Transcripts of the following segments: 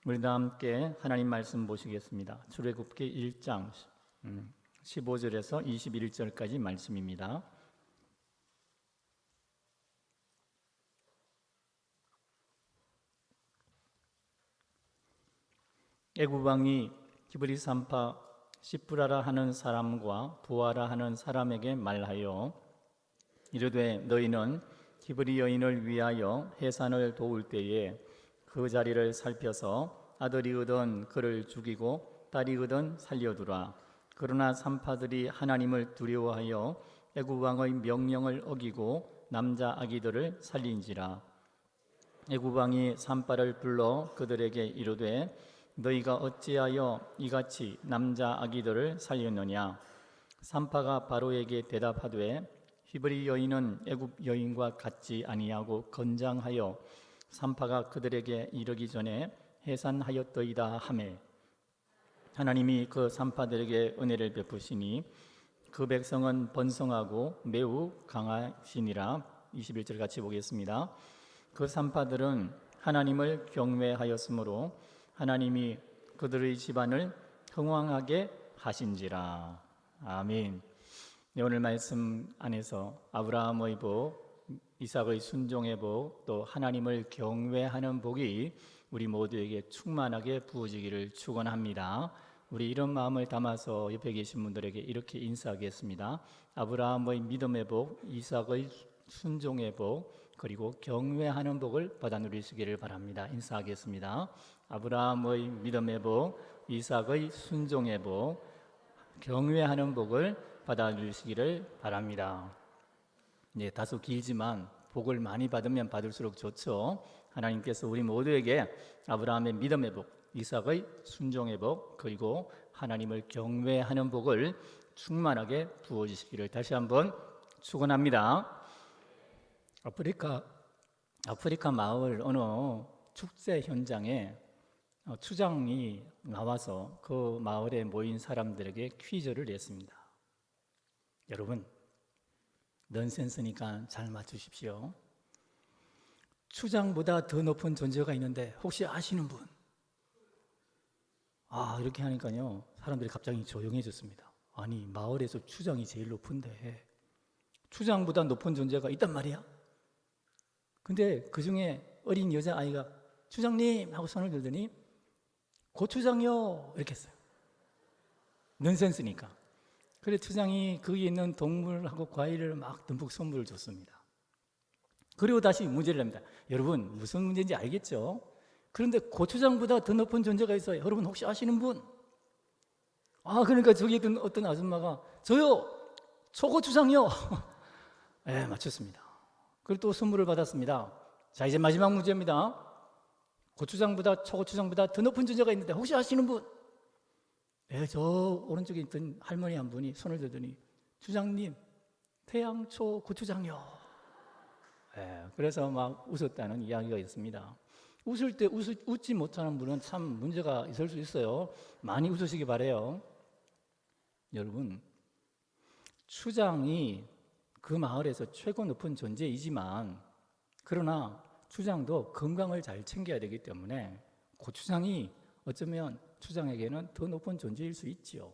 우리 다 함께 하나님 말씀 보시겠습니다. 출애굽기 1장 15절에서 21절까지 말씀입니다. 애굽 왕이 기브리 산파 시프라라 하는 사람과 부하라 하는 사람에게 말하여 이르되 너희는 기브리 여인을 위하여 해산을 도울 때에 그 자리를 살펴서 아들이거든 그를 죽이고 딸이거든 살려두라. 그러나 산파들이 하나님을 두려워하여 애굽 왕의 명령을 어기고 남자 아기들을 살린지라. 애굽 왕이 산파를 불러 그들에게 이르되 너희가 어찌하여 이같이 남자 아기들을 살렸느냐. 산파가 바로에게 대답하되 히브리 여인은 애굽 여인과 같지 아니하고 건장하여 산파가 그들에게 이르기 전에 해산하였더이다 하매 하나님이 그 산파들에게 은혜를 베푸시니 그 백성은 번성하고 매우 강하시니라. 21절 같이 보겠습니다. 그 산파들은 하나님을 경외하였으므로 하나님이 그들의 집안을 흥왕하게 하신지라. 아멘. 네, 오늘 말씀 안에서 아브라함의 복, 이삭의 순종의 복, 또 하나님을 경외하는 복이 우리 모두에게 충만하게 부어지기를 축원합니다. 우리 이런 마음을 담아서 옆에 계신 분들에게 이렇게 인사하겠습니다. 아브라함의 믿음의 복, 이삭의 순종의 복, 그리고 경외하는 복을 받아 누리시기를 바랍니다. 인사하겠습니다. 아브라함의 믿음의 복, 이삭의 순종의 복, 경외하는 복을 받아 누리시기를 바랍니다. 네, 다소 길지만 복을 많이 받으면 받을수록 좋죠. 하나님께서 우리 모두에게 아브라함의 믿음의 복, 이삭의 순종의 복, 그리고 하나님을 경외하는 복을 충만하게 부어주시기를 다시 한번 축원합니다. 아프리카 마을 어느 축제 현장에 추장이 나와서 그 마을에 모인 사람들에게 퀴즈를 냈습니다. 여러분, 넌센스니까 잘 맞추십시오. 추장보다 더 높은 존재가 있는데 혹시 아시는 분? 이렇게 하니까요 사람들이 갑자기 조용해졌습니다. 아니, 마을에서 추장이 제일 높은데 추장보다 높은 존재가 있단 말이야? 근데 그 중에 어린 여자아이가 추장님 하고 손을 들더니 고추장이요 이렇게 했어요. 넌센스니까. 그래 추장이 거기 있는 동물하고 과일을 막 듬뿍 선물을 줬습니다. 그리고 다시 문제를 냅니다. 여러분 무슨 문제인지 알겠죠? 그런데 고추장보다 더 높은 존재가 있어요. 여러분 혹시 아시는 분? 그러니까 저기 있던 어떤 아줌마가 저요 초고추장이요. 네, 맞췄습니다. 그리고 또 선물을 받았습니다. 자, 이제 마지막 문제입니다. 고추장보다 초고추장보다 더 높은 존재가 있는데 혹시 아시는 분? 네, 저 오른쪽에 있던 할머니 한 분이 손을 들더니 주장님 태양초 고추장요. 네, 그래서 막 웃었다는 이야기가 있습니다. 웃을 때 웃지 못하는 분은 참 문제가 있을 수 있어요. 많이 웃으시기 바라요. 여러분, 추장이 그 마을에서 최고 높은 존재이지만 그러나 추장도 건강을 잘 챙겨야 되기 때문에 고추장이 어쩌면 추장에게는 더 높은 존재일 수 있죠.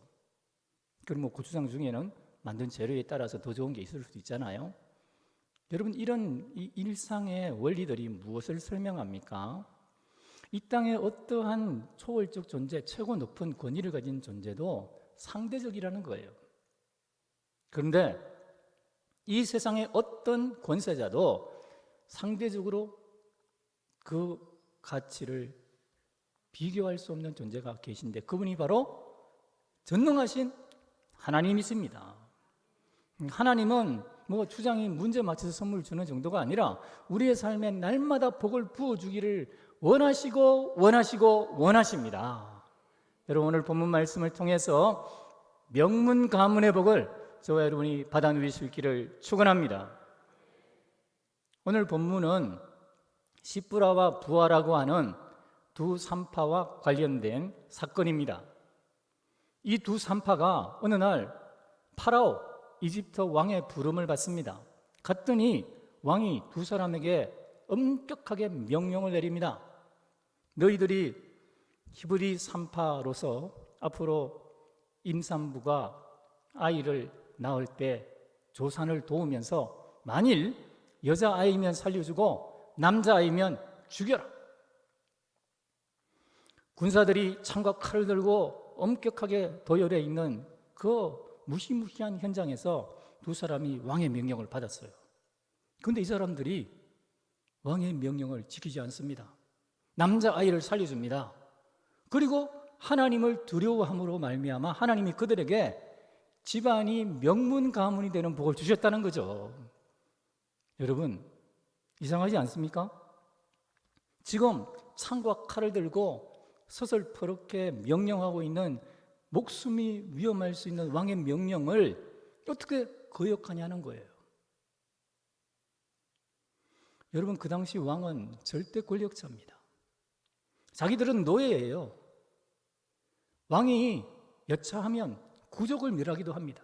그럼 고추장 중에는 만든 재료에 따라서 더 좋은 게 있을 수도 있잖아요. 여러분, 이런 일상의 원리들이 무엇을 설명합니까? 이 땅의 어떠한 초월적 존재, 최고 높은 권위를 가진 존재도 상대적이라는 거예요. 그런데 이 세상의 어떤 권세자도 상대적으로 그 가치를 비교할 수 없는 존재가 계신데 그분이 바로 전능하신 하나님이십니다. 하나님은 추장이 문제 맞춰서 선물 주는 정도가 아니라 우리의 삶에 날마다 복을 부어주기를 원하십니다. 여러분, 오늘 본문 말씀을 통해서 명문 가문의 복을 저와 여러분이 받아 누릴 수 있기를 축원합니다. 오늘 본문은 시프라와 부하라고 하는 두 산파와 관련된 사건입니다. 이 두 산파가 어느 날 파라오 이집트 왕의 부름을 받습니다. 갔더니 왕이 두 사람에게 엄격하게 명령을 내립니다. 너희들이 히브리 산파로서 앞으로 임산부가 아이를 낳을 때 조산을 도우면서 만일 여자아이면 살려주고 남자아이면 죽여라. 군사들이 창과 칼을 들고 엄격하게 도열해 있는 그 무시무시한 현장에서 두 사람이 왕의 명령을 받았어요. 그런데 이 사람들이 왕의 명령을 지키지 않습니다. 남자아이를 살려줍니다. 그리고 하나님을 두려워함으로 말미암아 하나님이 그들에게 집안이 명문 가문이 되는 복을 주셨다는 거죠. 여러분, 이상하지 않습니까? 지금 창과 칼을 들고 서슬퍼렇게 명령하고 있는 목숨이 위험할 수 있는 왕의 명령을 어떻게 거역하냐는 거예요. 여러분, 그 당시 왕은 절대 권력자입니다. 자기들은 노예예요. 왕이 여차하면 구족을 멸하기도 합니다.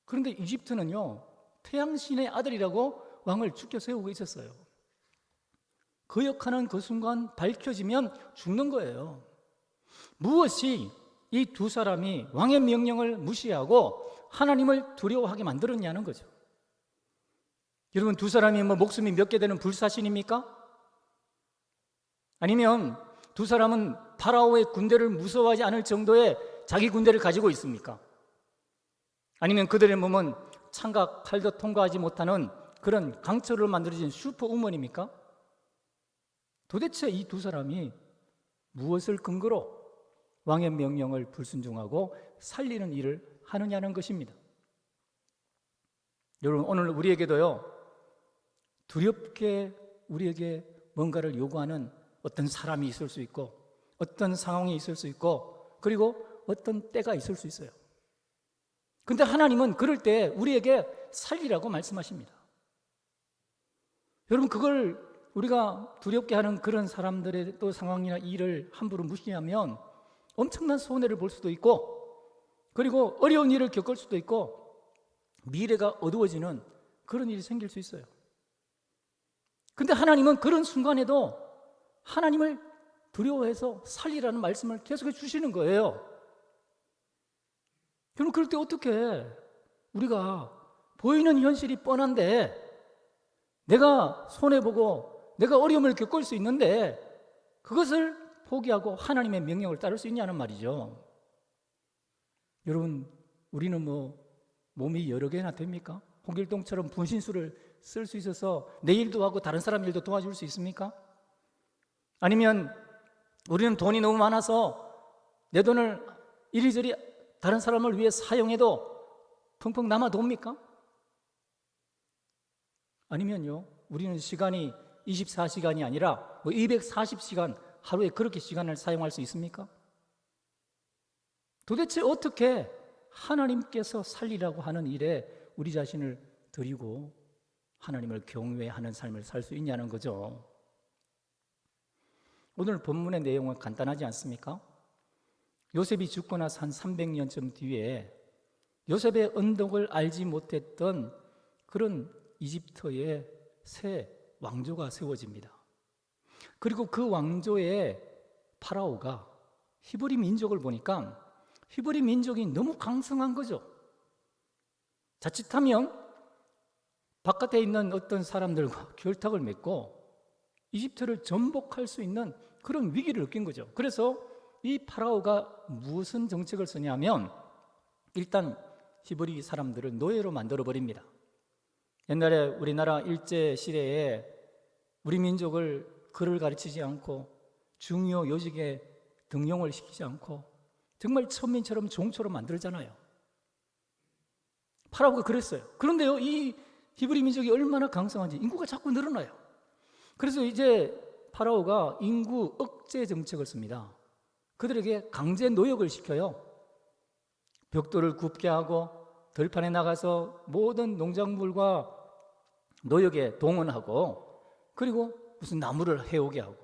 그런데 이집트는요, 태양신의 아들이라고 왕을 죽여 세우고 있었어요. 거역하는 그 순간 밝혀지면 죽는 거예요. 무엇이 이 두 사람이 왕의 명령을 무시하고 하나님을 두려워하게 만들었냐는 거죠. 여러분, 두 사람이 목숨이 몇 개 되는 불사신입니까? 아니면 두 사람은 파라오의 군대를 무서워하지 않을 정도의 자기 군대를 가지고 있습니까? 아니면 그들의 몸은 창과 칼도 통과하지 못하는 그런 강철로 만들어진 슈퍼우먼입니까? 도대체 이 두 사람이 무엇을 근거로 왕의 명령을 불순종하고 살리는 일을 하느냐는 것입니다. 여러분, 오늘 우리에게도요, 두렵게 우리에게 뭔가를 요구하는 어떤 사람이 있을 수 있고 어떤 상황이 있을 수 있고 그리고 어떤 때가 있을 수 있어요. 그런데 하나님은 그럴 때 우리에게 살리라고 말씀하십니다. 여러분, 그걸 우리가 두렵게 하는 그런 사람들의 또 상황이나 일을 함부로 무시하면 엄청난 손해를 볼 수도 있고 그리고 어려운 일을 겪을 수도 있고 미래가 어두워지는 그런 일이 생길 수 있어요. 그런데 하나님은 그런 순간에도 하나님을 두려워해서 살리라는 말씀을 계속해 주시는 거예요. 그럼 그럴 때 어떻게 우리가 보이는 현실이 뻔한데 내가 손해보고 내가 어려움을 겪을 수 있는데 그것을 포기하고 하나님의 명령을 따를 수 있냐는 말이죠. 여러분, 우리는 몸이 여러 개나 됩니까? 홍길동처럼 분신술을 쓸 수 있어서 내 일도 하고 다른 사람 일도 도와줄 수 있습니까? 아니면 우리는 돈이 너무 많아서 내 돈을 이리저리 다른 사람을 위해 사용해도 펑펑 남아 돕니까? 아니면요, 우리는 시간이 24시간이 아니라 240시간 하루에 그렇게 시간을 사용할 수 있습니까? 도대체 어떻게 하나님께서 살리라고 하는 일에 우리 자신을 드리고 하나님을 경외하는 삶을 살 수 있냐는 거죠. 오늘 본문의 내용은 간단하지 않습니까? 요셉이 죽고 나서 한 300년쯤 뒤에 요셉의 언덕을 알지 못했던 그런 이집트의 새 왕조가 세워집니다. 그리고 그 왕조의 파라오가 히브리 민족을 보니까 히브리 민족이 너무 강성한 거죠. 자칫하면 바깥에 있는 어떤 사람들과 결탁을 맺고 이집트를 전복할 수 있는 그런 위기를 느낀 거죠. 그래서 이 파라오가 무슨 정책을 쓰냐면 일단 히브리 사람들을 노예로 만들어 버립니다. 옛날에 우리나라 일제 시대에 우리 민족을 글을 가르치지 않고 중요 요직에 등용을 시키지 않고 정말 천민처럼 종처럼 만들잖아요. 파라오가 그랬어요. 그런데요, 이 히브리 민족이 얼마나 강성한지 인구가 자꾸 늘어나요. 그래서 이제 파라오가 인구 억제 정책을 씁니다. 그들에게 강제 노역을 시켜요. 벽돌을 굽게 하고 들판에 나가서 모든 농작물과 노역에 동원하고 그리고 무슨 나무를 해오게 하고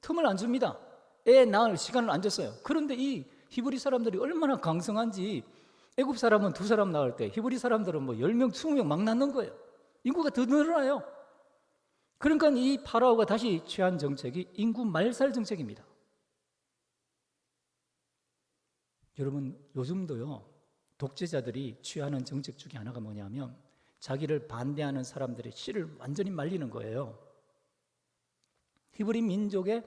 틈을 안 줍니다. 애 낳을 시간을 안 줬어요. 그런데 이 히브리 사람들이 얼마나 강성한지 애굽 사람은 2사람 낳을 때 히브리 사람들은 10명, 20명 막 낳는 거예요. 인구가 더 늘어나요. 그러니까 이 파라오가 다시 취한 정책이 인구 말살 정책입니다. 여러분, 요즘도요, 독재자들이 취하는 정책 중에 하나가 뭐냐면 자기를 반대하는 사람들의 씨를 완전히 말리는 거예요. 히브리 민족의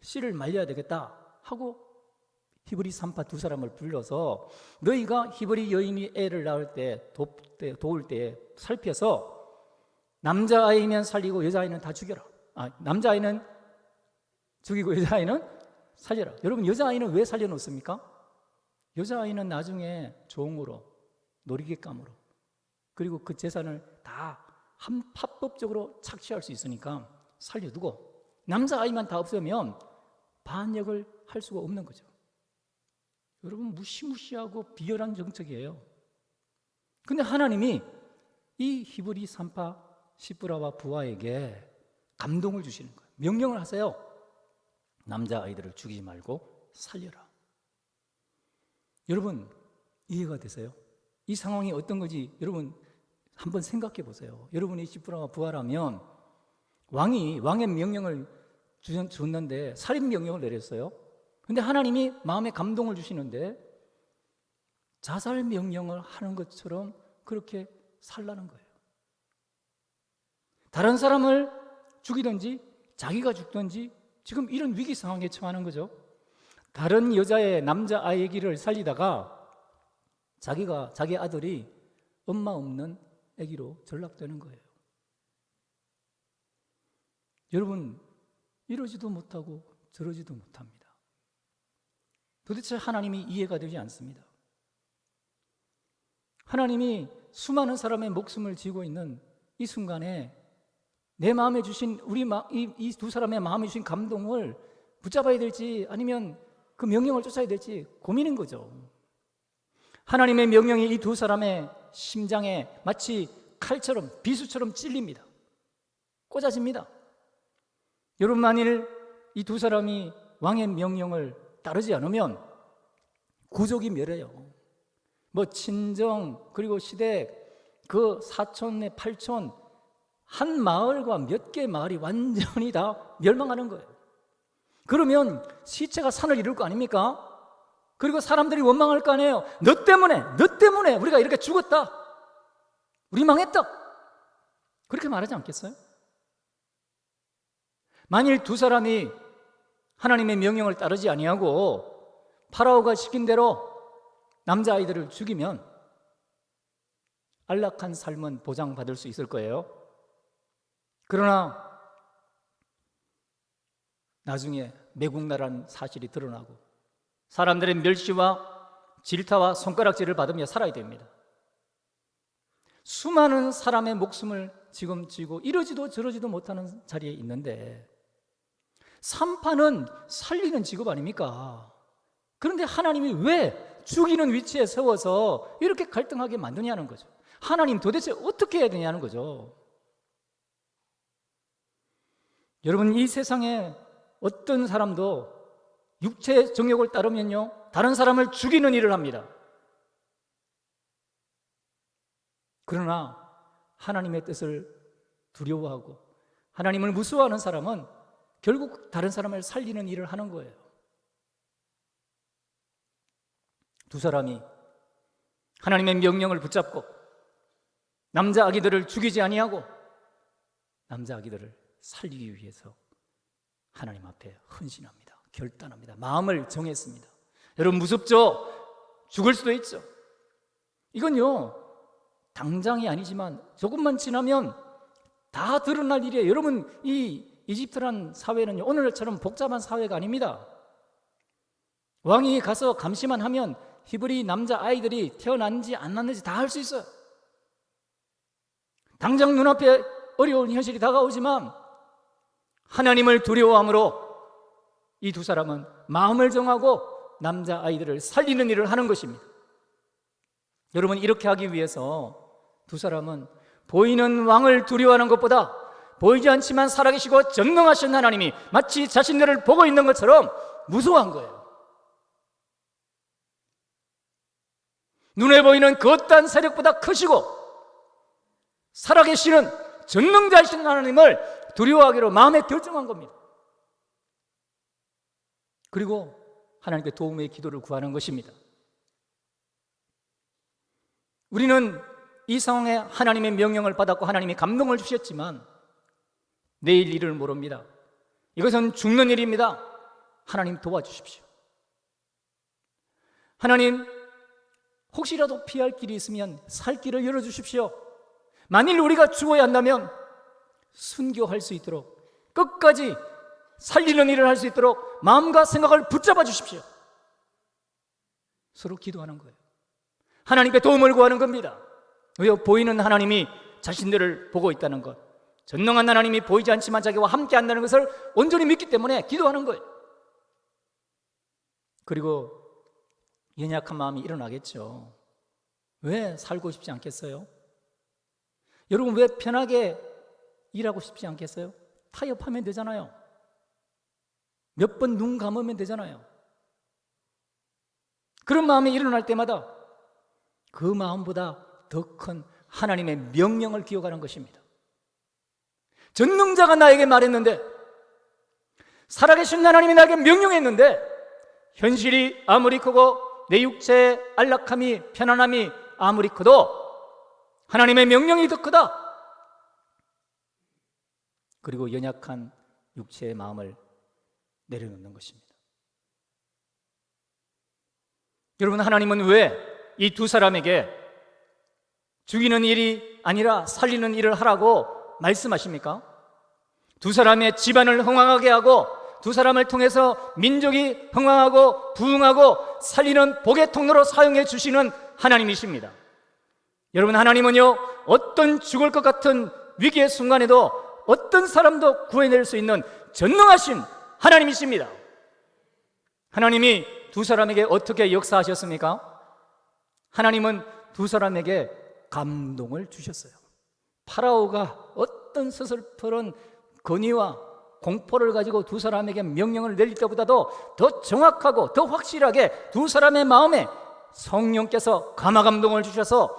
씨를 말려야 되겠다 하고 히브리 산파 두 사람을 불러서 너희가 히브리 여인이 애를 낳을 때 도울 때 살펴서 남자아이면 살리고 여자아이는 다 죽여라. 남자아이는 죽이고 여자아이는 살려라. 여러분, 여자아이는 왜 살려놓습니까? 여자아이는 나중에 종으로, 놀이객감으로, 그리고 그 재산을 다 합법적으로 착취할 수 있으니까 살려두고, 남자아이만 다 없으면 반역을 할 수가 없는 거죠. 여러분, 무시무시하고 비열한 정책이에요. 근데 하나님이 이 히브리 산파 시브라와 부하에게 감동을 주시는 거예요. 명령을 하세요. 남자아이들을 죽이지 말고 살려라. 여러분, 이해가 되세요? 이 상황이 어떤 건지 여러분 한번 생각해 보세요. 여러분이 시브라와 부하라면 왕의 명령을 줬는데 살인 명령을 내렸어요. 근데 하나님이 마음에 감동을 주시는데 자살 명령을 하는 것처럼 그렇게 살라는 거예요. 다른 사람을 죽이든지 자기가 죽든지 지금 이런 위기 상황에 처하는 거죠. 다른 여자의 남자아이의 길을 살리다가 자기 아들이 엄마 없는 아기로 전락되는 거예요. 여러분, 이러지도 못하고 저러지도 못합니다. 도대체 하나님이 이해가 되지 않습니다. 하나님이 수많은 사람의 목숨을 쥐고 있는 이 순간에 내 마음에 주신 이 두 사람의 마음에 주신 감동을 붙잡아야 될지 아니면 그 명령을 쫓아야 될지 고민인 거죠. 하나님의 명령이 이 두 사람의 심장에 마치 칼처럼 비수처럼 찔립니다. 꽂아집니다. 여러분, 만일 이 두 사람이 왕의 명령을 따르지 않으면 구족이 멸해요. 친정 그리고 시댁 그 사촌의 팔촌 한 마을과 몇 개 마을이 완전히 다 멸망하는 거예요. 그러면 시체가 산을 이룰 거 아닙니까? 그리고 사람들이 원망할 거 아니에요. 너 때문에 우리가 이렇게 죽었다. 우리 망했다. 그렇게 말하지 않겠어요? 만일 두 사람이 하나님의 명령을 따르지 아니하고 파라오가 시킨 대로 남자아이들을 죽이면 안락한 삶은 보장받을 수 있을 거예요. 그러나 나중에 매국나라는 사실이 드러나고 사람들의 멸시와 질타와 손가락질을 받으며 살아야 됩니다. 수많은 사람의 목숨을 지금 쥐고 이러지도 저러지도 못하는 자리에 있는데 산파는 살리는 직업 아닙니까? 그런데 하나님이 왜 죽이는 위치에 세워서 이렇게 갈등하게 만드냐는 거죠. 하나님 도대체 어떻게 해야 되냐는 거죠. 여러분, 이 세상에 어떤 사람도 육체의 정욕을 따르면요 다른 사람을 죽이는 일을 합니다. 그러나 하나님의 뜻을 두려워하고 하나님을 무서워하는 사람은 결국 다른 사람을 살리는 일을 하는 거예요. 두 사람이 하나님의 명령을 붙잡고 남자 아기들을 죽이지 아니하고 남자 아기들을 살리기 위해서 하나님 앞에 헌신합니다. 결단합니다. 마음을 정했습니다. 여러분, 무섭죠? 죽을 수도 있죠. 이건요 당장이 아니지만 조금만 지나면 다 드러날 일이에요. 여러분, 이 이집트란 사회는요 오늘처럼 복잡한 사회가 아닙니다. 왕이 가서 감시만 하면 히브리 남자 아이들이 태어났는지 안 났는지 다 알 수 있어요. 당장 눈앞에 어려운 현실이 다가오지만 하나님을 두려워함으로 이 두 사람은 마음을 정하고 남자 아이들을 살리는 일을 하는 것입니다. 여러분, 이렇게 하기 위해서 두 사람은 보이는 왕을 두려워하는 것보다 보이지 않지만 살아계시고 전능하신 하나님이 마치 자신들을 보고 있는 것처럼 무서워한 거예요. 눈에 보이는 그 어떠한 세력보다 크시고 살아계시는 전능자이신 하나님을 두려워하기로 마음에 결정한 겁니다. 그리고 하나님께 도움의 기도를 구하는 것입니다. 우리는 이 상황에 하나님의 명령을 받았고 하나님이 감동을 주셨지만 내일 일을 모릅니다. 이것은 죽는 일입니다. 하나님 도와주십시오. 하나님, 혹시라도 피할 길이 있으면 살 길을 열어주십시오. 만일 우리가 죽어야 한다면 순교할 수 있도록, 끝까지 살리는 일을 할 수 있도록 마음과 생각을 붙잡아 주십시오. 서로 기도하는 거예요. 하나님께 도움을 구하는 겁니다. 왜요? 보이는 하나님이 자신들을 보고 있다는 것, 전능한 하나님이 보이지 않지만 자기와 함께 한다는 것을 온전히 믿기 때문에 기도하는 거예요. 그리고 연약한 마음이 일어나겠죠. 왜 살고 싶지 않겠어요? 여러분, 왜 편하게 일하고 싶지 않겠어요? 타협하면 되잖아요. 몇 번 눈 감으면 되잖아요. 그런 마음이 일어날 때마다 그 마음보다 더 큰 하나님의 명령을 기억하는 것입니다. 전능자가 나에게 말했는데, 살아계신 하나님이 나에게 명령했는데, 현실이 아무리 크고 내 육체의 안락함이, 편안함이 아무리 커도 하나님의 명령이 더 크다. 그리고 연약한 육체의 마음을 내려놓는 것입니다. 여러분, 하나님은 왜 이 두 사람에게 죽이는 일이 아니라 살리는 일을 하라고 말씀하십니까? 두 사람의 집안을 흥왕하게 하고 두 사람을 통해서 민족이 흥왕하고 부흥하고 살리는 복의 통로로 사용해 주시는 하나님이십니다. 여러분, 하나님은요, 어떤 죽을 것 같은 위기의 순간에도 어떤 사람도 구해낼 수 있는 전능하신 하나님이십니다. 하나님이 두 사람에게 어떻게 역사하셨습니까? 하나님은 두 사람에게 감동을 주셨어요. 파라오가 어떤 서슬퍼런 건의와 공포를 가지고 두 사람에게 명령을 내릴 때보다도 더 정확하고 더 확실하게 두 사람의 마음에 성령께서 감화 감동을 주셔서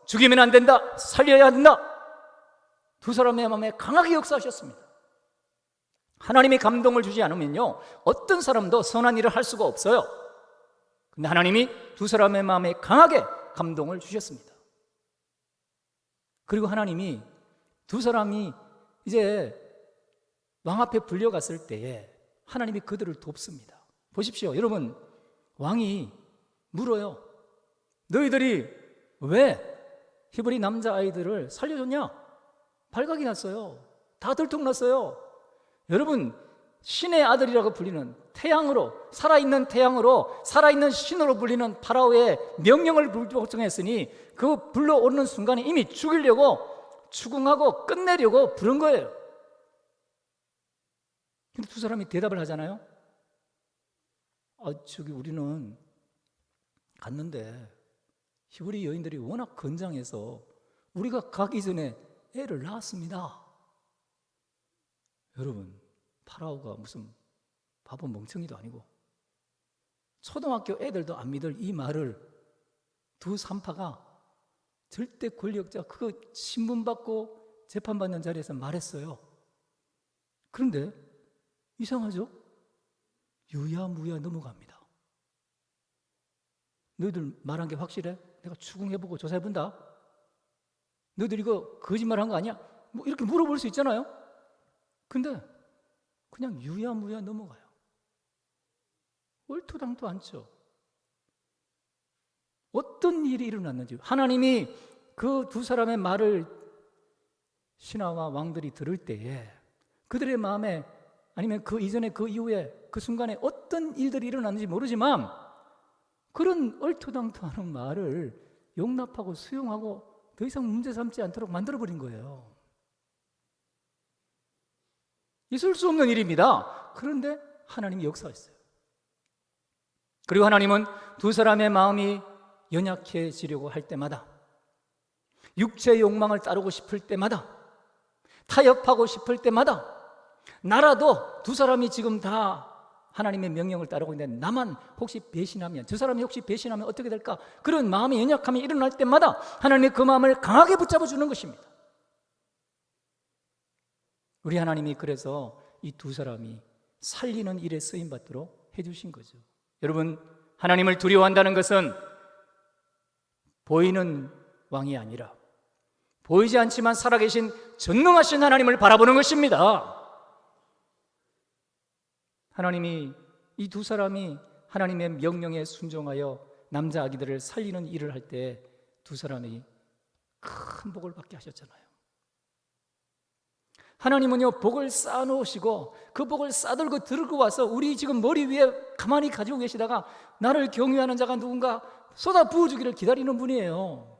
죽이면 안 된다, 살려야 된다, 두 사람의 마음에 강하게 역사하셨습니다. 하나님이 감동을 주지 않으면요, 어떤 사람도 선한 일을 할 수가 없어요. 근데 하나님이 두 사람의 마음에 강하게 감동을 주셨습니다. 그리고 하나님이 두 사람이 이제 왕 앞에 불려갔을 때에 하나님이 그들을 돕습니다. 보십시오. 여러분, 왕이 물어요. 너희들이 왜 히브리 남자아이들을 살려줬냐? 발각이 났어요. 다 들통났어요. 여러분, 신의 아들이라고 불리는 태양으로, 살아있는 신으로 불리는 파라오의 명령을 불복종했으니 그 불러오르는 순간에 이미 죽이려고 추궁하고 끝내려고 부른 거예요. 근데 두 사람이 대답을 하잖아요. 우리는 갔는데 히브리 여인들이 워낙 건장해서 우리가 가기 전에 애를 낳았습니다. 여러분, 파라오가 무슨 바보 멍청이도 아니고 초등학교 애들도 안 믿을 이 말을 두 산파가 절대 권력자, 그거 신문 받고 재판받는 자리에서 말했어요. 그런데 이상하죠? 유야무야 넘어갑니다. 너희들 말한 게 확실해? 내가 추궁해보고 조사해본다. 너희들 이거 거짓말한 거 아니야? 뭐 이렇게 물어볼 수 있잖아요. 근데 그냥 유야무야 넘어가요. 얼토당토 않죠. 어떤 일이 일어났는지, 하나님이 그 두 사람의 말을 신하와 왕들이 들을 때에 그들의 마음에, 아니면 그 이전에 그 이후에 그 순간에 어떤 일들이 일어났는지 모르지만 그런 얼토당토하는 말을 용납하고 수용하고 더 이상 문제 삼지 않도록 만들어버린 거예요. 있을 수 없는 일입니다. 그런데 하나님이 역사했어요. 그리고 하나님은 두 사람의 마음이 연약해지려고 할 때마다, 육체의 욕망을 따르고 싶을 때마다, 타협하고 싶을 때마다, 나라도 두 사람이 지금 다 하나님의 명령을 따르고 있는데 나만 혹시 배신하면, 저 사람이 혹시 배신하면 어떻게 될까? 그런 마음의 연약함이 일어날 때마다 하나님이 그 마음을 강하게 붙잡아 주는 것입니다. 우리 하나님이 그래서 이 두 사람이 살리는 일에 쓰임받도록 해주신 거죠. 여러분, 하나님을 두려워한다는 것은 보이는 왕이 아니라 보이지 않지만 살아계신 전능하신 하나님을 바라보는 것입니다. 하나님이 이 두 사람이 하나님의 명령에 순종하여 남자 아기들을 살리는 일을 할 때 두 사람이 큰 복을 받게 하셨잖아요. 하나님은요, 복을 쌓아놓으시고 그 복을 싸들고 들고 와서 우리 지금 머리 위에 가만히 가지고 계시다가 나를 경외하는 자가 누군가 쏟아 부어주기를 기다리는 분이에요.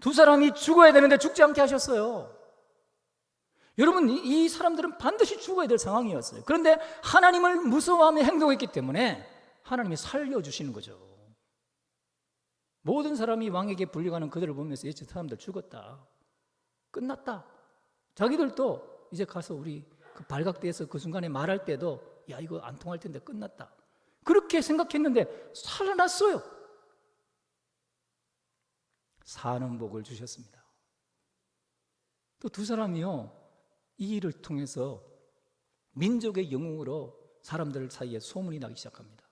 두 사람이 죽어야 되는데 죽지 않게 하셨어요. 여러분, 이 사람들은 반드시 죽어야 될 상황이었어요. 그런데 하나님을 무서워하며 행동했기 때문에 하나님이 살려주시는 거죠. 모든 사람이 왕에게 불려가는 그들을 보면서 저 사람들 죽었다, 끝났다. 자기들도 이제 가서 우리 그 발각대에서 그 순간에 말할 때도 야, 이거 안 통할 텐데 끝났다, 그렇게 생각했는데 살아났어요. 사는 복을 주셨습니다. 또 두 사람이요, 이 일을 통해서 민족의 영웅으로 사람들 사이에 소문이 나기 시작합니다.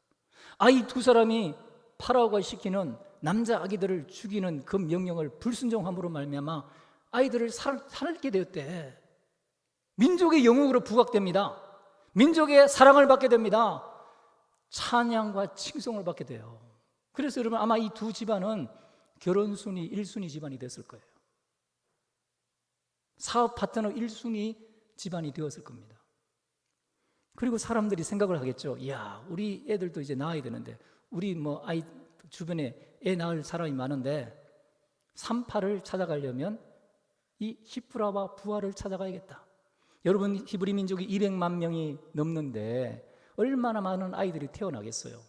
이 두 사람이 파라오가 시키는 남자 아기들을 죽이는 그 명령을 불순종함으로 말미암아 아이들을 살게 되었대. 민족의 영웅으로 부각됩니다. 민족의 사랑을 받게 됩니다. 찬양과 칭송을 받게 돼요. 그래서 여러분, 아마 이 두 집안은 결혼 순위 1순위 집안이 됐을 거예요. 사업 파트너 1순위 집안이 되었을 겁니다. 그리고 사람들이 생각을 하겠죠. 야, 우리 애들도 이제 낳아야 되는데, 우리 아이 주변에 애 낳을 사람이 많은데 38을 찾아가려면 이 시프라와 부하를 찾아가야겠다. 여러분, 히브리 민족이 200만 명이 넘는데 얼마나 많은 아이들이 태어나겠어요.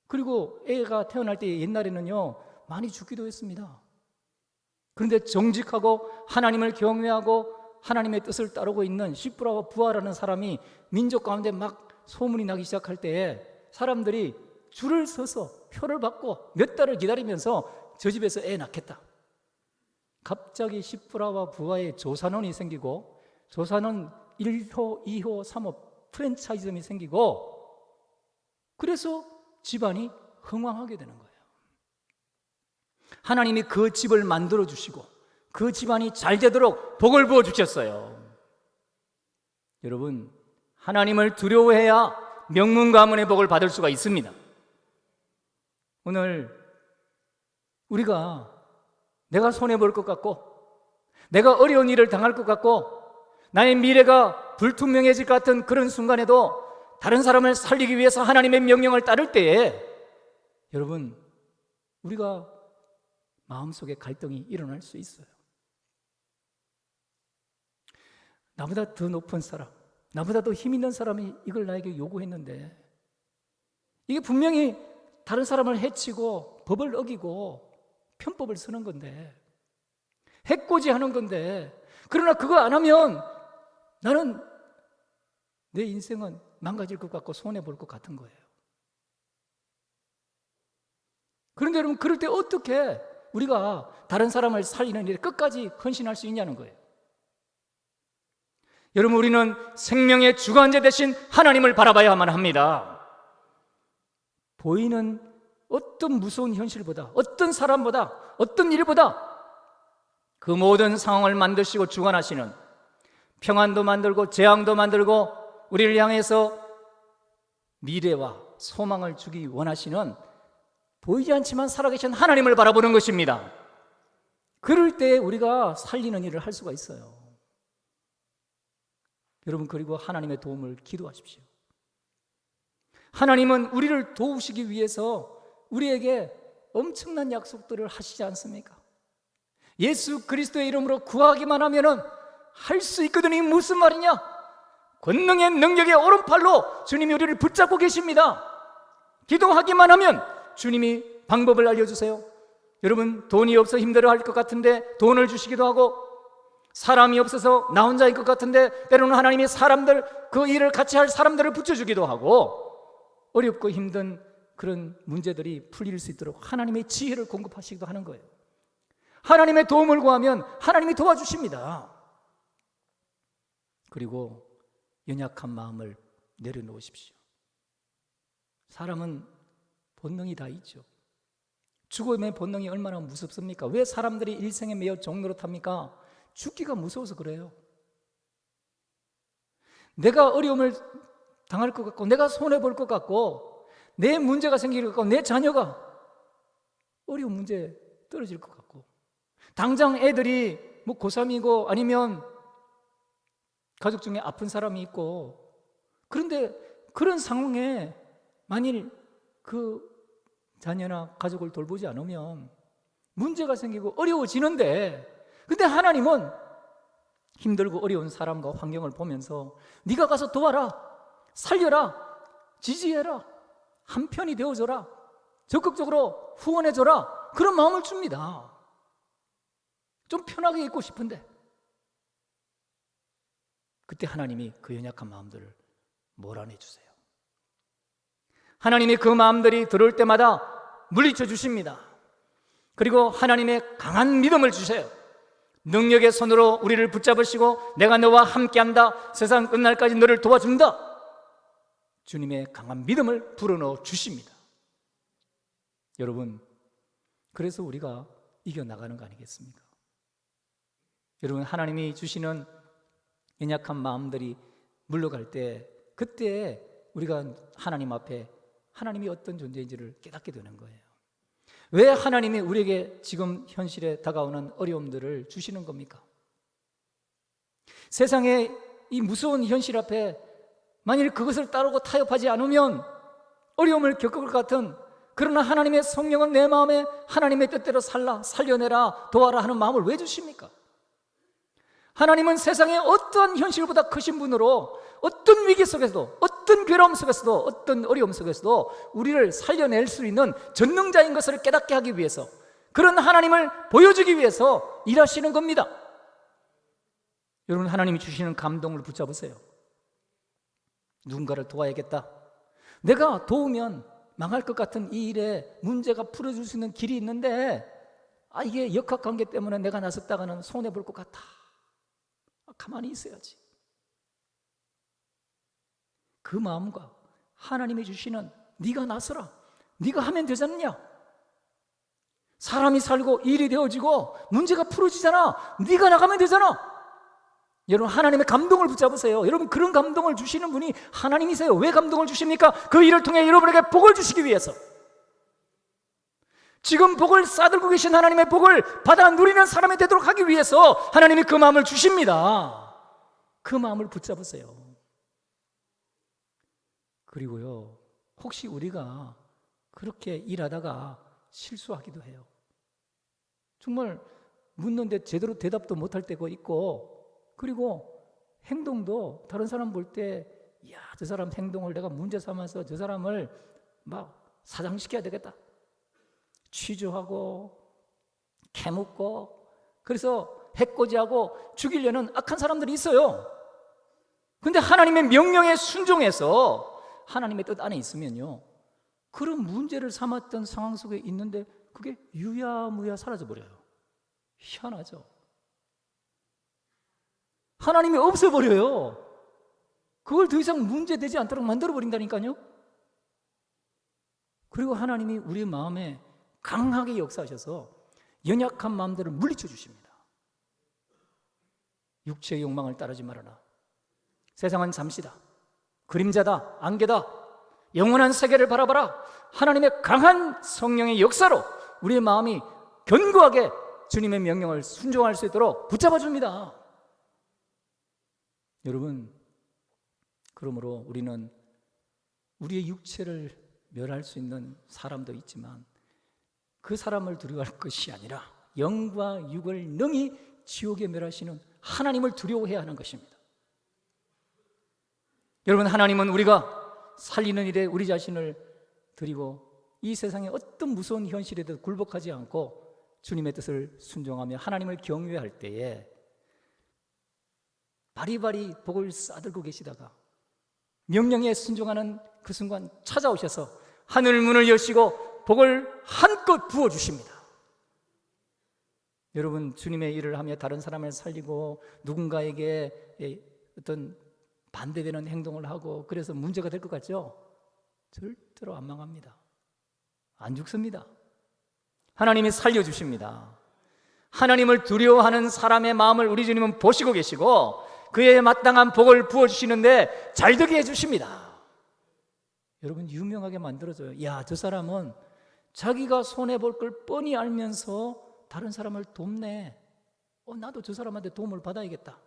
그리고 애가 태어날 때 옛날에는요, 많이 죽기도 했습니다. 그런데 정직하고 하나님을 경외하고 하나님의 뜻을 따르고 있는 시프라와 부하라는 사람이 민족 가운데 막 소문이 나기 시작할 때에 사람들이 줄을 서서 표를 받고 몇 달을 기다리면서 저 집에서 애 낳겠다. 갑자기 시프라와 부하의 조산원이 생기고, 조산원 1호, 2호, 3호 프랜차이즈점이 생기고, 그래서 집안이 흥왕하게 되는 거예요. 하나님이 그 집을 만들어 주시고 그 집안이 잘 되도록 복을 부어 주셨어요. 여러분, 하나님을 두려워해야 명문 가문의 복을 받을 수가 있습니다. 오늘 우리가 내가 손해볼 것 같고 내가 어려운 일을 당할 것 같고 나의 미래가 불투명해질 것 같은 그런 순간에도 다른 사람을 살리기 위해서 하나님의 명령을 따를 때에 여러분, 우리가 마음속에 갈등이 일어날 수 있어요. 나보다 더 높은 사람, 나보다 더 힘 있는 사람이 이걸 나에게 요구했는데 이게 분명히 다른 사람을 해치고 법을 어기고 편법을 쓰는 건데, 해코지하는 건데, 그러나 그거 안 하면 나는 내 인생은 망가질 것 같고 손해볼 것 같은 거예요. 그런데 여러분, 그럴 때 어떻게 우리가 다른 사람을 살리는 일에 끝까지 헌신할 수 있냐는 거예요. 여러분, 우리는 생명의 주관자 되신 하나님을 바라봐야만 합니다. 보이는 어떤 무서운 현실보다, 어떤 사람보다, 어떤 일보다 그 모든 상황을 만드시고 주관하시는, 평안도 만들고 재앙도 만들고 우리를 향해서 미래와 소망을 주기 원하시는 보이지 않지만 살아계신 하나님을 바라보는 것입니다. 그럴 때 우리가 살리는 일을 할 수가 있어요. 여러분, 그리고 하나님의 도움을 기도하십시오. 하나님은 우리를 도우시기 위해서 우리에게 엄청난 약속들을 하시지 않습니까? 예수 그리스도의 이름으로 구하기만 하면은 할 수 있거든요. 이게 무슨 말이냐? 권능의 능력의 오른팔로 주님이 우리를 붙잡고 계십니다. 기도하기만 하면 주님이 방법을 알려주세요. 여러분, 돈이 없어 힘들어할 것 같은데 돈을 주시기도 하고, 사람이 없어서 나 혼자일 것 같은데 때로는 하나님이 사람들, 그 일을 같이 할 사람들을 붙여주기도 하고, 어렵고 힘든 그런 문제들이 풀릴 수 있도록 하나님의 지혜를 공급하시기도 하는 거예요. 하나님의 도움을 구하면 하나님이 도와주십니다. 그리고 연약한 마음을 내려놓으십시오. 사람은 본능이 다 있죠. 죽음의 본능이 얼마나 무섭습니까? 왜 사람들이 일생에 매여 종로로 탑니까? 죽기가 무서워서 그래요. 내가 어려움을 당할 것 같고, 내가 손해볼 것 같고, 내 문제가 생길 것 같고, 내 자녀가 어려운 문제에 떨어질 것 같고, 당장 애들이 뭐 고3이고 아니면 가족 중에 아픈 사람이 있고, 그런데 그런 상황에 만일 그 자녀나 가족을 돌보지 않으면 문제가 생기고 어려워지는데, 근데 하나님은 힘들고 어려운 사람과 환경을 보면서 네가 가서 도와라, 살려라, 지지해라, 한편이 되어줘라, 적극적으로 후원해줘라, 그런 마음을 줍니다. 좀 편하게 있고 싶은데, 그때 하나님이 그 연약한 마음들을 몰아내 주세요. 하나님이 그 마음들이 들어올 때마다 물리쳐 주십니다. 그리고 하나님의 강한 믿음을 주세요. 능력의 손으로 우리를 붙잡으시고 내가 너와 함께한다, 세상 끝날까지 너를 도와준다, 주님의 강한 믿음을 불어넣어 주십니다. 여러분, 그래서 우리가 이겨나가는 거 아니겠습니까? 여러분, 하나님이 주시는 연약한 마음들이 물러갈 때, 그때 우리가 하나님 앞에 하나님이 어떤 존재인지를 깨닫게 되는 거예요. 왜 하나님이 우리에게 지금 현실에 다가오는 어려움들을 주시는 겁니까? 세상의 이 무서운 현실 앞에 만일 그것을 따르고 타협하지 않으면 어려움을 겪을 것 같은, 그러나 하나님의 성령은 내 마음에 하나님의 뜻대로 살라, 살려내라, 도와라 하는 마음을 왜 주십니까? 하나님은 세상의 어떠한 현실보다 크신 분으로 어떤 위기 속에서도, 어떤 괴로움 속에서도, 어떤 어려움 속에서도 우리를 살려낼 수 있는 전능자인 것을 깨닫게 하기 위해서, 그런 하나님을 보여주기 위해서 일하시는 겁니다. 여러분, 하나님이 주시는 감동을 붙잡으세요. 누군가를 도와야겠다, 내가 도우면 망할 것 같은 이 일에 문제가 풀어줄 수 있는 길이 있는데, 이게 역학관계 때문에 내가 나섰다가는 손해볼 것 같아, 가만히 있어야지. 그 마음과 하나님이 주시는 네가 나서라, 네가 하면 되지 않느냐, 사람이 살고 일이 되어지고 문제가 풀어지잖아, 네가 나가면 되잖아. 여러분, 하나님의 감동을 붙잡으세요. 여러분, 그런 감동을 주시는 분이 하나님이세요. 왜 감동을 주십니까? 그 일을 통해 여러분에게 복을 주시기 위해서. 지금 복을 싸들고 계신 하나님의 복을 받아 누리는 사람이 되도록 하기 위해서 하나님이 그 마음을 주십니다. 그 마음을 붙잡으세요. 그리고요, 혹시 우리가 그렇게 일하다가 실수하기도 해요. 정말 묻는데 제대로 대답도 못할 때가 있고, 그리고 행동도 다른 사람 볼 때, 야, 저 사람 행동을 내가 문제 삼아서 저 사람을 막 사장시켜야 되겠다, 취조하고 캐묻고, 그래서 해코지하고 죽이려는 악한 사람들이 있어요. 근데 하나님의 명령에 순종해서 하나님의 뜻 안에 있으면요, 그런 문제를 삼았던 상황 속에 있는데 그게 유야무야 사라져버려요. 희한하죠? 하나님이 없애버려요. 그걸 더 이상 문제되지 않도록 만들어버린다니까요. 그리고 하나님이 우리 마음에 강하게 역사하셔서 연약한 마음들을 물리쳐 주십니다. 육체의 욕망을 따르지 말아라. 세상은 잠시다, 그림자다, 안개다, 영원한 세계를 바라봐라. 하나님의 강한 성령의 역사로 우리의 마음이 견고하게 주님의 명령을 순종할 수 있도록 붙잡아 줍니다. 여러분, 그러므로 우리는 우리의 육체를 멸할 수 있는 사람도 있지만 그 사람을 두려워할 것이 아니라 영과 육을 능히 지옥에 멸하시는 하나님을 두려워해야 하는 것입니다. 여러분, 하나님은 우리가 살리는 일에 우리 자신을 드리고 이 세상의 어떤 무서운 현실에도 굴복하지 않고 주님의 뜻을 순종하며 하나님을 경외할 때에 바리바리 복을 싸들고 계시다가 명령에 순종하는 그 순간 찾아오셔서 하늘 문을 여시고 복을 한껏 부어주십니다. 여러분, 주님의 일을 하며 다른 사람을 살리고 누군가에게 어떤 반대되는 행동을 하고 그래서 문제가 될 것 같죠? 절대로 안 망합니다. 안 죽습니다. 하나님이 살려주십니다. 하나님을 두려워하는 사람의 마음을 우리 주님은 보시고 계시고 그에 마땅한 복을 부어주시는데 잘되게 해주십니다. 여러분, 유명하게 만들어줘요. 야, 저 사람은 자기가 손해볼 걸 뻔히 알면서 다른 사람을 돕네. 나도 저 사람한테 도움을 받아야겠다.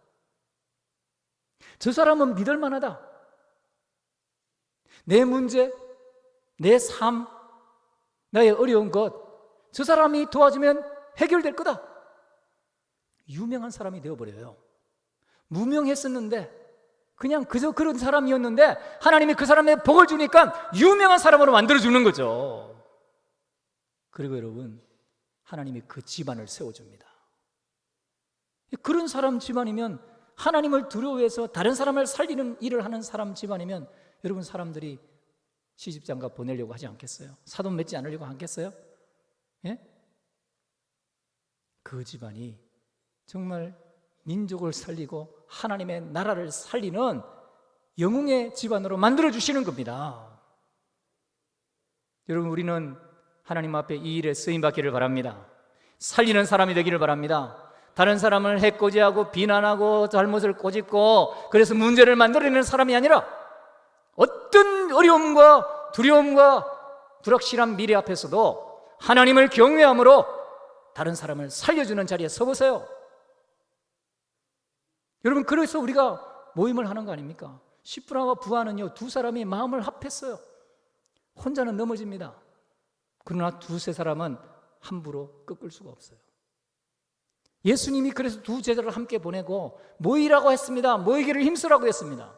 저 사람은 믿을 만하다. 내 문제, 내 삶, 나의 어려운 것, 저 사람이 도와주면 해결될 거다. 유명한 사람이 되어버려요. 무명했었는데 그냥 그저 그런 사람이었는데 하나님이 그 사람의 복을 주니까 유명한 사람으로 만들어주는 거죠. 그리고 여러분, 하나님이 그 집안을 세워줍니다. 그런 사람 집안이면, 하나님을 두려워해서 다른 사람을 살리는 일을 하는 사람 집안이면 여러분, 사람들이 시집장가 보내려고 하지 않겠어요? 사돈 맺지 않으려고 하겠어요? 예? 그 집안이 정말 민족을 살리고 하나님의 나라를 살리는 영웅의 집안으로 만들어주시는 겁니다. 여러분, 우리는 하나님 앞에 이 일에 쓰임받기를 바랍니다. 살리는 사람이 되기를 바랍니다. 다른 사람을 해코지하고 비난하고 잘못을 꼬집고 그래서 문제를 만들어내는 사람이 아니라 어떤 어려움과 두려움과 불확실한 미래 앞에서도 하나님을 경외함으로 다른 사람을 살려주는 자리에 서보세요. 여러분, 그래서 우리가 모임을 하는 거 아닙니까? 시프라와 부하는요, 두 사람이 마음을 합했어요. 혼자는 넘어집니다. 그러나 두세 사람은 함부로 꺾을 수가 없어요. 예수님이 그래서 두 제자를 함께 보내고 모이라고 했습니다. 모이기를 힘쓰라고 했습니다.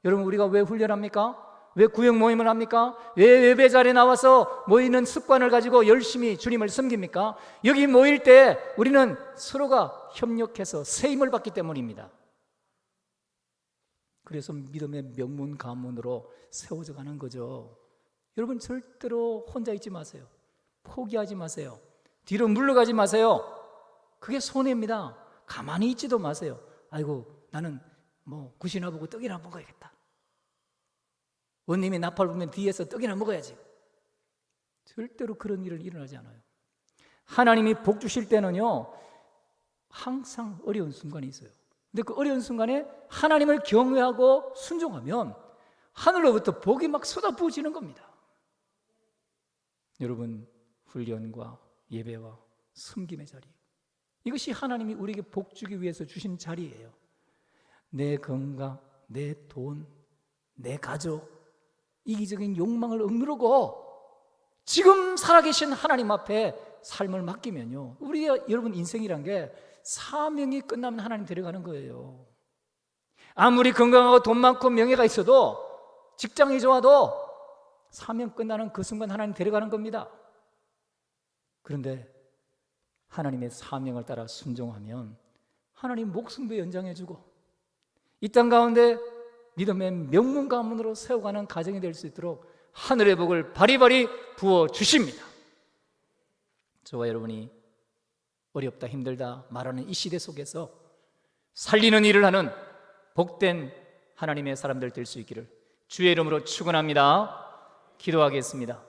여러분, 우리가 왜 훈련합니까? 왜 구역 모임을 합니까? 왜 예배 자리에 나와서 모이는 습관을 가지고 열심히 주님을 섬깁니까? 여기 모일 때 우리는 서로가 협력해서 세임을 받기 때문입니다. 그래서 믿음의 명문 가문으로 세워져 가는 거죠. 여러분, 절대로 혼자 있지 마세요. 포기하지 마세요. 뒤로 물러가지 마세요. 그게 손해입니다. 가만히 있지도 마세요. 아이고, 나는 굿이나 보고 떡이나 먹어야겠다. 원님이 나팔 불면 뒤에서 떡이나 먹어야지. 절대로 그런 일은 일어나지 않아요. 하나님이 복 주실 때는요, 항상 어려운 순간이 있어요. 근데 그 어려운 순간에 하나님을 경외하고 순종하면 하늘로부터 복이 막 쏟아부어지는 겁니다. 여러분, 훈련과 예배와 섬김의 자리, 이것이 하나님이 우리에게 복 주기 위해서 주신 자리예요. 내 건강, 내 돈, 내 가족, 이기적인 욕망을 억누르고 지금 살아계신 하나님 앞에 삶을 맡기면요, 우리가, 여러분, 인생이란 게 사명이 끝나면 하나님 데려가는 거예요. 아무리 건강하고 돈 많고 명예가 있어도, 직장이 좋아도 사명 끝나는 그 순간 하나님 데려가는 겁니다. 그런데 하나님의 사명을 따라 순종하면 하나님 목숨도 연장해주고 이 땅 가운데 믿음의 명문 가문으로 세워가는 가정이 될 수 있도록 하늘의 복을 바리바리 부어주십니다. 저와 여러분이 어렵다, 힘들다 말하는 이 시대 속에서 살리는 일을 하는 복된 하나님의 사람들 될 수 있기를 주의 이름으로 축원합니다. 기도하겠습니다.